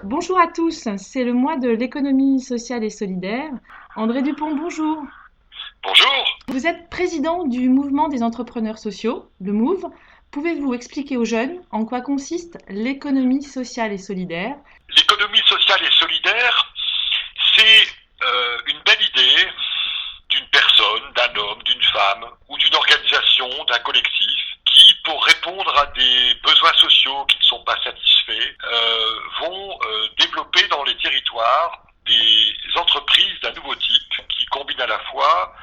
Bonjour à tous, c'est le mois de l'économie sociale et solidaire. André Dupont, bonjour. Bonjour. Vous êtes président du mouvement des entrepreneurs sociaux, le MOVE. Pouvez-vous expliquer aux jeunes en quoi consiste l'économie sociale et solidaire? L'économie sociale et solidaire, c'est une belle idée d'une personne, d'un homme, d'une femme ou d'une organisation, d'un collectif qui, pour répondre à des besoins sociaux qui ne sont pas satisfaits, vont développer dans les territoires des entreprises d'un nouveau type qui combinent à la fois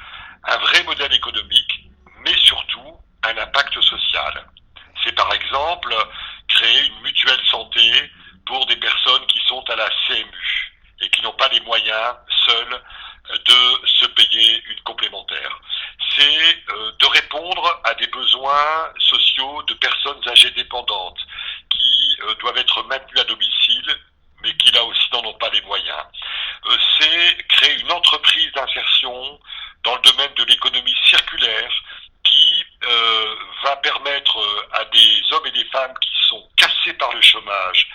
un vrai modèle économique, mais surtout un impact social. C'est par exemple créer une mutuelle santé pour des personnes qui sont à la CMU et qui n'ont pas les moyens seuls de se payer une complémentaire. C'est de répondre à des besoins sociaux de personnes âgées dépendantes qui doivent être maintenues à domicile mais qui là aussi n'en ont pas les moyens. C'est créer une entreprise d'insertion dans le domaine de l'économie circulaire qui va permettre à des hommes et des femmes qui sont cassés par le chômage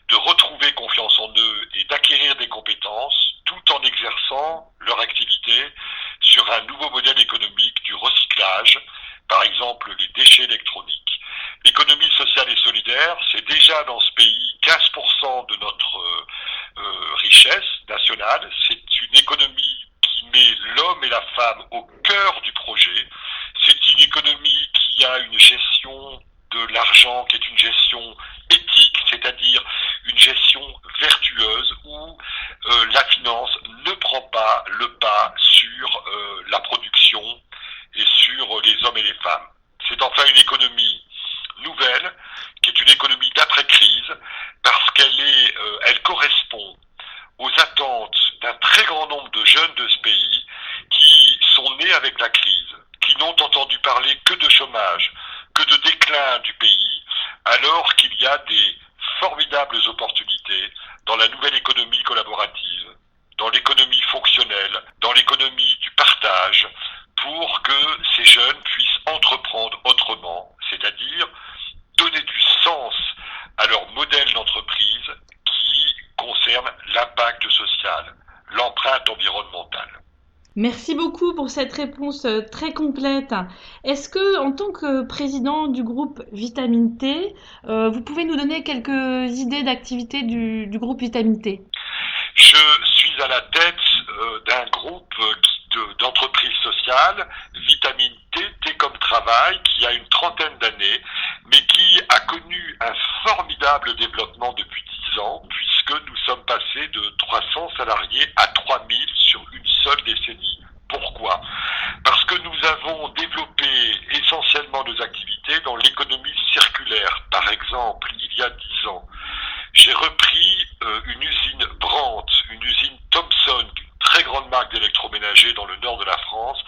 de retrouver confiance en eux et d'acquérir des compétences tout en exerçant leur activité sur un nouveau modèle économique du recyclage, par exemple les déchets électroniques. L'économie sociale et solidaire, c'est déjà dans ce pays 15% de notre richesse nationale. C'est une économie qui met l'homme et la femme au cœur du projet. C'est une économie qui a une gestion de l'argent qui est une gestion éthique, c'est-à-dire une gestion vertueuse où la finance ne prend pas le pas sur la production et sur les hommes et les femmes. C'est enfin une économie nouvelle, qui est une économie d'après-crise, parce elle correspond aux attentes d'un très grand nombre de jeunes de ce pays qui sont nés avec la crise, qui n'ont entendu parler que de chômage, que de déclin du pays, alors qu'il y a des formidables opportunités dans la nouvelle économie collaborative, dans l'économie fonctionnelle, dans l'économie du partage, pour que ces jeunes puissent entreprendre autrement, c'est-à-dire donner du sens à leur modèle d'entreprise qui concerne l'impact social, l'empreinte environnementale. Merci beaucoup pour cette réponse très complète. Est-ce que, en tant que président du groupe Vitamine T, vous pouvez nous donner quelques idées d'activités du groupe Vitamine T? Je suis à la tête d'un groupe d'entreprises sociales, Vitamine T, T comme travail, qui a une trentaine d'années, mais qui a connu un formidable développement depuis 10 ans, puisque nous sommes passés de 300 salariés à 3000 sur une seule décennie. Pourquoi? Parce que nous avons développé essentiellement nos activités dans l'économie circulaire. Par exemple, il y a 10 ans, j'ai repris une usine Brandt, une usine Thomson, une très grande marque d'électroménager dans le nord de la France,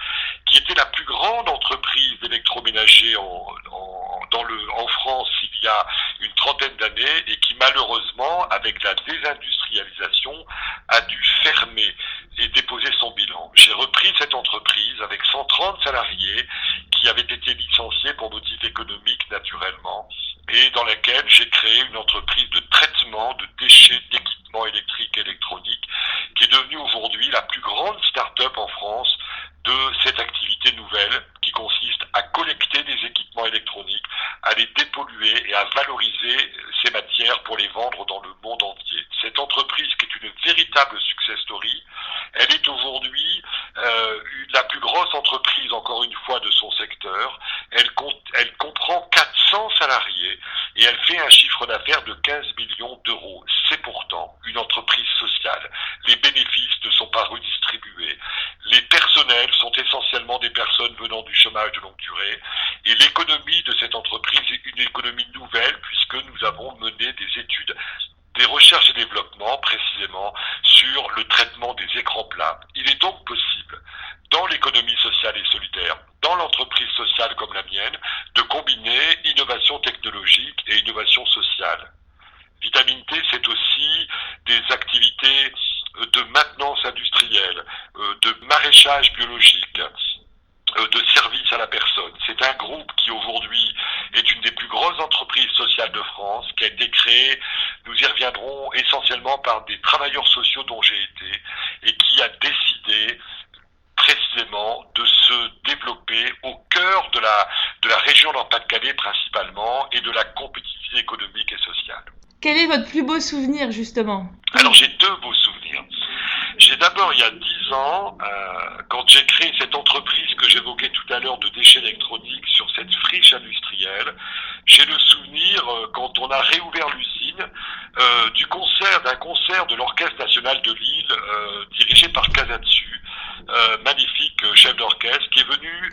qui était la plus grande entreprise d'électroménager en France il y a une trentaine d'années et qui malheureusement, avec la désindustrialisation, a dû fermer et déposer son bilan. J'ai repris cette entreprise avec 130 salariés qui avaient été licenciés pour motifs économiques naturellement et dans laquelle j'ai créé une entreprise de traitement de déchets d'équipements électriques et électroniques qui est devenue aujourd'hui la plus grande start-up en France de cette activité nouvelle qui consiste à collecter des équipements électroniques, à les dépolluer et à valoriser ces matières pour les vendre dans le monde entier. Cette entreprise qui est une véritable success story, elle est aujourd'hui la plus grosse entreprise, encore une fois, de son secteur. Elle comprend 400 salariés et elle fait un chiffre d'affaires de 15 millions d'euros. C'est pourtant une entreprise sociale. Les bénéfices ne sont pas redistribués. Les personnels sont essentiellement des personnes venant du chômage de longue durée. Et l'économie de cette entreprise est une économie nouvelle puisque nous avons mené des études, des recherches et développements précisément sur le traitement des écrans plats. Il est donc possible, dans l'économie sociale et solidaire, dans l'entreprise sociale comme la mienne, de combiner innovation technologique et innovation sociale. Vitamine T, c'est aussi des activités de maintenance industrielle, de maraîchage biologique, de service à la personne. C'est un groupe qui aujourd'hui est une des plus grosses entreprises sociales de France, qui a été créé, nous y reviendrons, essentiellement par des travailleurs sociaux dont j'ai été, et qui a décidé précisément de se développer au cœur de la région Nord-Pas-de-Calais principalement, et de la compétitivité économique et sociale. Quel est votre plus beau souvenir, justement? Alors j'ai deux beaux souvenirs. J'ai d'abord, il y a 10 ans, quand j'ai créé cette entreprise que j'évoquais tout à l'heure de déchets électroniques sur cette friche industrielle, j'ai le souvenir, quand on a réouvert l'usine, d'un concert de l'Orchestre national de Lille, dirigé par Casatsu, magnifique chef d'orchestre, qui est venu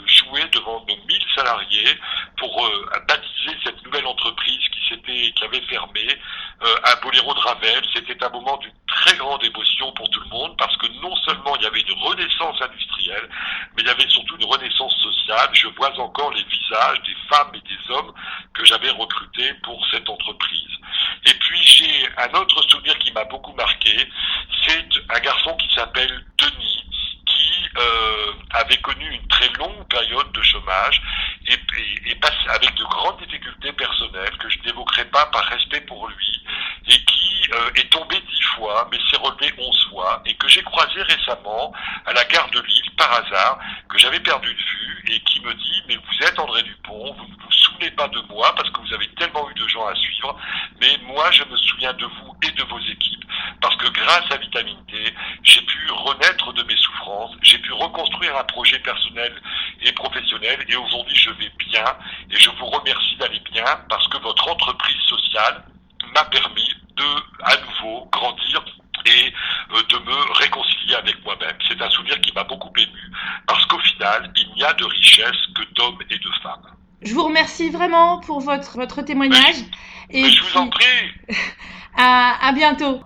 jouer devant nos 1000 salariés pour baptiser cette nouvelle entreprise qui avait fermé, un boléro de Ravel. C'était un moment d'une très grande émotion pour tout le monde, parce que non seulement il y avait une renaissance industrielle, mais il y avait surtout une renaissance sociale. Je vois encore les visages des femmes et des hommes que j'avais recrutés pour cette entreprise. Et puis j'ai un autre souvenir qui m'a beaucoup marqué, c'est un garçon qui s'appelle Denis, qui avait connu une très longue période de chômage et passe avec de grandes difficultés personnelles que je n'évoquerai pas par respect pour lui, et qui est tombé 10 fois mais s'est relevé 11 fois, et que j'ai croisé récemment à la gare de Lille par hasard, que j'avais perdu de vue, et qui me dit: mais vous êtes André Dupont, vous ne vous souvenez pas de moi parce que vous avez tellement eu de gens à suivre, mais moi je me souviens de vous et de vos équipes, parce que grâce à Vitamine T, j'ai pu renaître de mes souffrances, j'ai pu reconstruire un projet personnel et professionnel, et aujourd'hui je vais bien, et je vous remercie d'aller bien, parce que votre entreprise sociale m'a permis de, à nouveau, grandir et de me réconcilier avec moi-même. C'est un souvenir qui m'a beaucoup ému, parce qu'au final, il n'y a de richesse que d'hommes et de femmes. Je vous remercie vraiment pour votre témoignage. Mais je vous en prie. À bientôt.